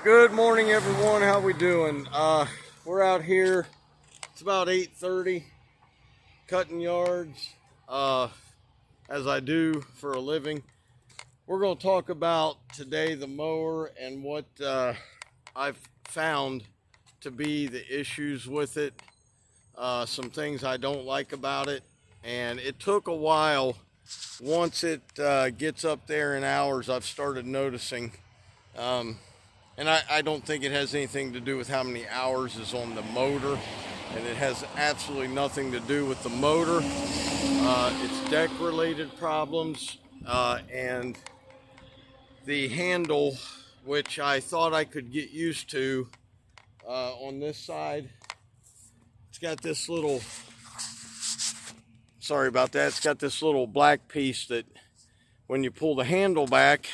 Good morning, everyone. How we doing? We're out here. It's about 8:30, cutting yards, as I do for a living. We're going to talk about today the mower and what I've found to be the issues with it, some things I don't like about it, and it took a while. Once it gets up there in hours, I've started noticing. And I don't think it has anything to do with how many hours is on the motor, and it has absolutely nothing to do with the motor. It's deck related problems, and the handle, which I thought I could get used to on this side. It's got this little, sorry about that, it's got this little black piece that when you pull the handle back,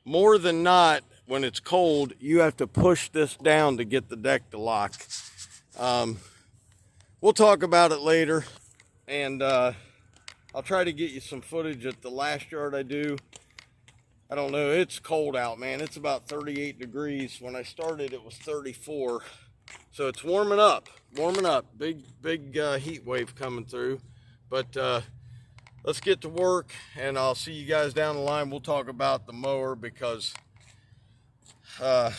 more than not, when it's cold, you have to push this down to get the deck to lock. We'll talk about it later, and I'll try to get you some footage at the last yard I do. I don't know, it's cold out, man. It's about 38 degrees. When I started, it was 34. So it's warming up. Big heat wave coming through. But let's get to work, and I'll see you guys down the line. We'll talk about the mower, because I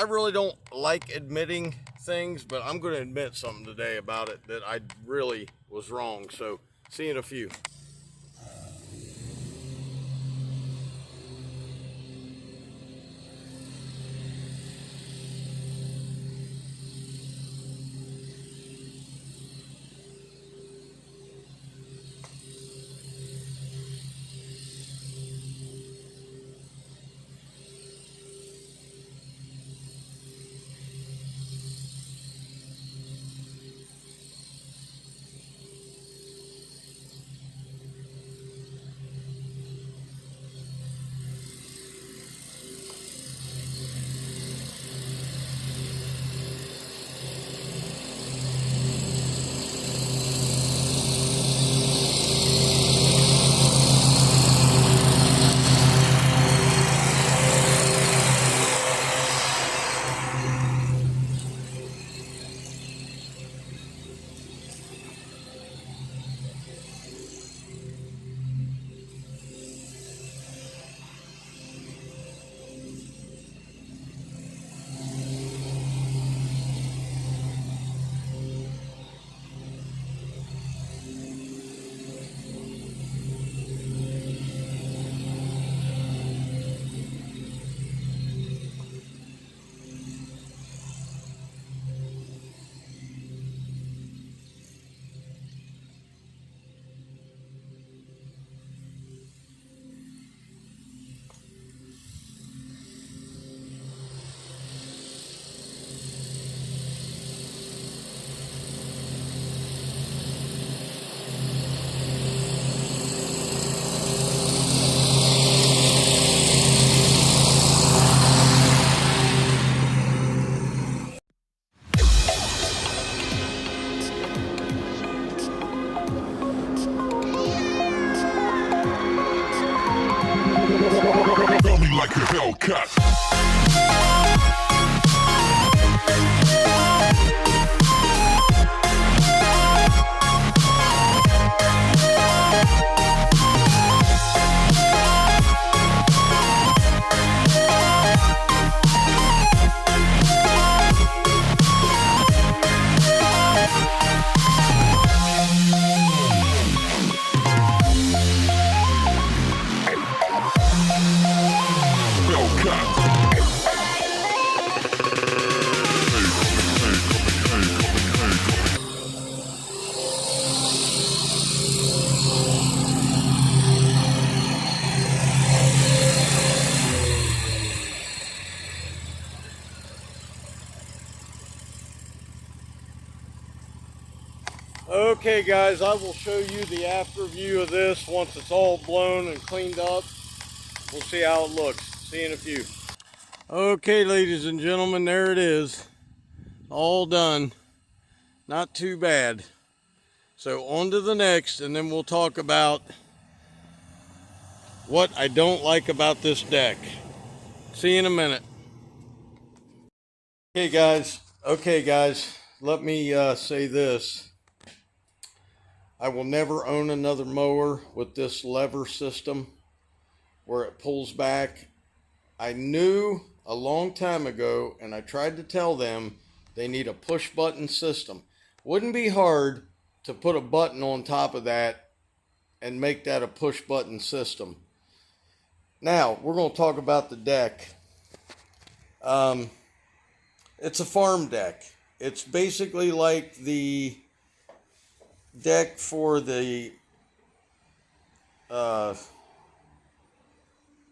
really don't like admitting things, but I'm going to admit something today about it that I really was wrong. So see you in a few. Like a Hellcat. Hellcat. Okay guys, I will show you the after view of this once it's all blown and cleaned up. We'll see how it looks. See you in a few. Okay ladies and gentlemen, there it is. All done. Not too bad. So on to the next, and then we'll talk about what I don't like about this deck. See you in a minute. Okay guys, let me say this. I will never own another mower with this lever system where it pulls back. I knew a long time ago, and I tried to tell them they need a push button system. Wouldn't be hard to put a button on top of that and make that a push button system. Now, we're going to talk about the deck. It's a farm deck. It's basically like the deck for the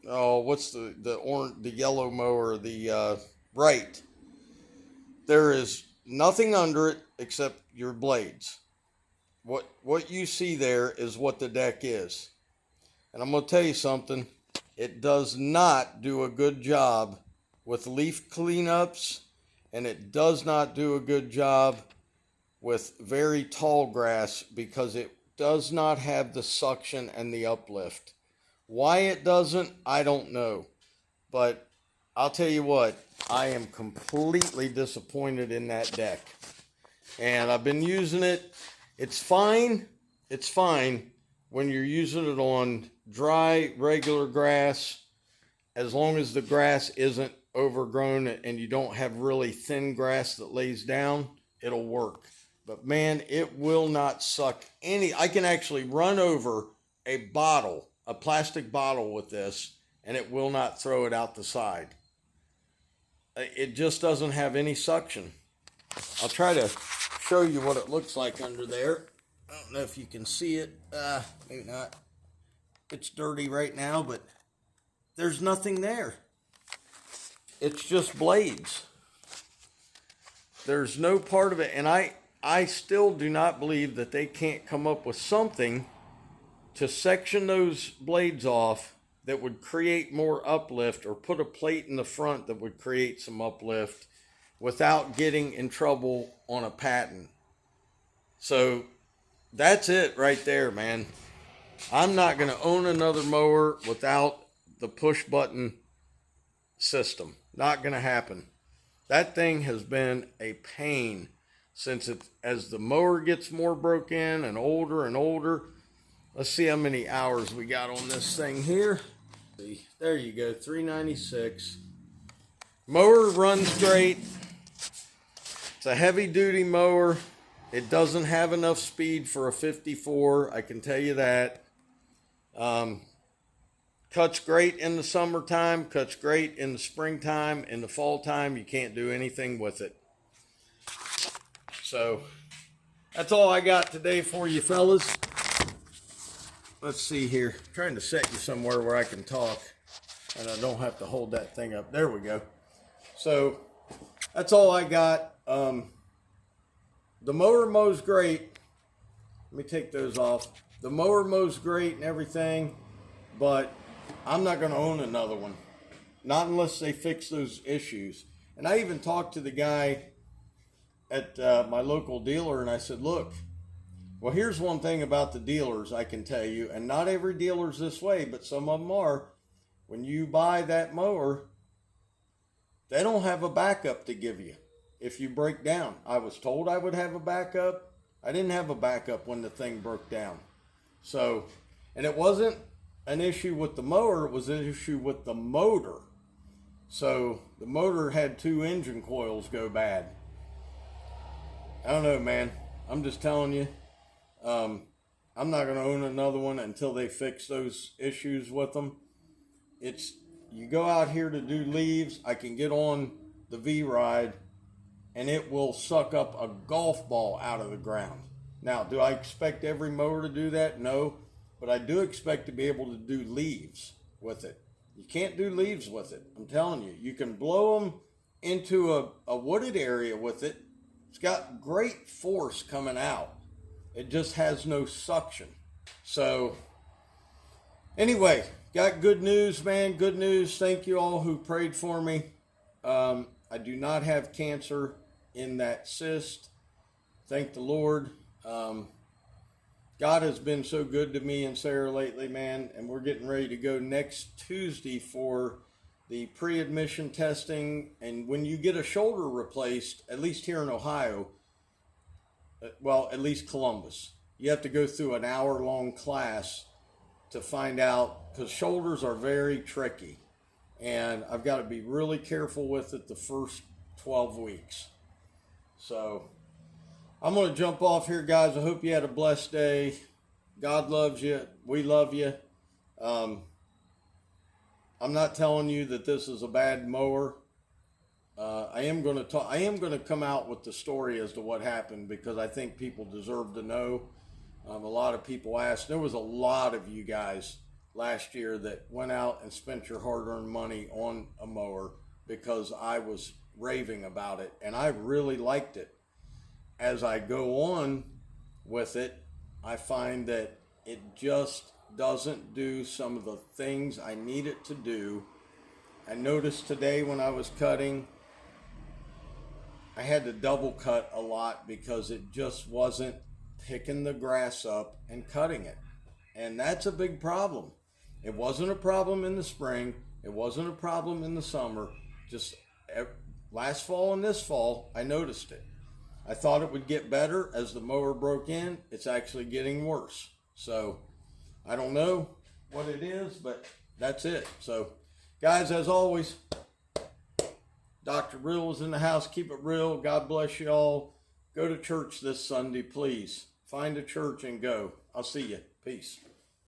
what's the yellow mower, the right. There is nothing under it except your blades. What you see there is what the deck is. And I'm going to tell you something, it does not do a good job with leaf cleanups, and it does not do a good job with very tall grass because it does not have the suction and the uplift. Why it doesn't, I don't know. But I'll tell you what, I am completely disappointed in that deck. And I've been using it. It's fine. It's fine when you're using it on dry, regular grass, as long as the grass isn't overgrown and you don't have really thin grass that lays down, it'll work. But man, it will not suck any. I can actually run over a bottle, a plastic bottle with this, and it will not throw it out the side. It just doesn't have any suction. I'll try to show you what it looks like under there. I don't know if you can see it. Maybe not. It's dirty right now, but there's nothing there. It's just blades. There's no part of it, and I still do not believe that they can't come up with something to section those blades off that would create more uplift, or put a plate in the front that would create some uplift without getting in trouble on a patent. So that's it right there, man. I'm not going to own another mower without the push button system. Not going to happen. That thing has been a pain since as the mower gets more broke in and older. Let's see how many hours we got on this thing here. There you go, 396. Mower runs great. It's a heavy duty mower. It doesn't have enough speed for a 54, I can tell you that. Cuts great in the summertime, cuts great in the springtime. In the fall time, you can't do anything with it. So that's all I got today for you fellas. Let's see here. I'm trying to set you somewhere where I can talk and I don't have to hold that thing up. There we go. So that's all I got. The mower mows great. Let me take those off. The mower mows great and everything, but I'm not going to own another one. Not unless they fix those issues. And I even talked to the guy at my local dealer, and I said, look, well, here's one thing about the dealers I can tell you, and not every dealer's this way, but some of them are. When you buy that mower, they don't have a backup to give you if you break down. I was told I would have a backup. I didn't have a backup when the thing broke down. So, and it wasn't an issue with the mower, it was an issue with the motor. So the motor had 2 engine coils go bad. I don't know, man. I'm just telling you. I'm not going to own another one until they fix those issues with them. You go out here to do leaves, I can get on the V-Ride and it will suck up a golf ball out of the ground. Now, do I expect every mower to do that? No, but I do expect to be able to do leaves with it. You can't do leaves with it, I'm telling you. You can blow them into a wooded area with it. It's got great force coming out. It just has no suction. So anyway, got good news, man. Good news. Thank you all who prayed for me. I do not have cancer in that cyst. Thank the Lord. God has been so good to me and Sarah lately, man. And we're getting ready to go next Tuesday for the pre-admission testing. And when you get a shoulder replaced, at least here in Ohio, well, at least Columbus, you have to go through an hour-long class to find out, because shoulders are very tricky. And I've got to be really careful with it the first 12 weeks. So I'm going to jump off here, guys. I hope you had a blessed day. God loves you. We love you. I'm not telling you that this is a bad mower. I am going to come out with the story as to what happened, because I think people deserve to know. A lot of people asked. There was a lot of you guys last year that went out and spent your hard-earned money on a mower because I was raving about it, and I really liked it. As I go on with it, I find that it just doesn't do some of the things I need it to do. I noticed today when I was cutting, I had to double cut a lot because it just wasn't picking the grass up and cutting it. And that's a big problem. It wasn't a problem in the spring. It wasn't a problem in the summer. Just last fall and this fall, I noticed it. I thought it would get better as the mower broke in. It's actually getting worse. So I don't know what it is, but that's it. So guys, as always, Dr. Real is in the house. Keep it real. God bless you all. Go to church this Sunday, please. Find a church and go. I'll see you. Peace.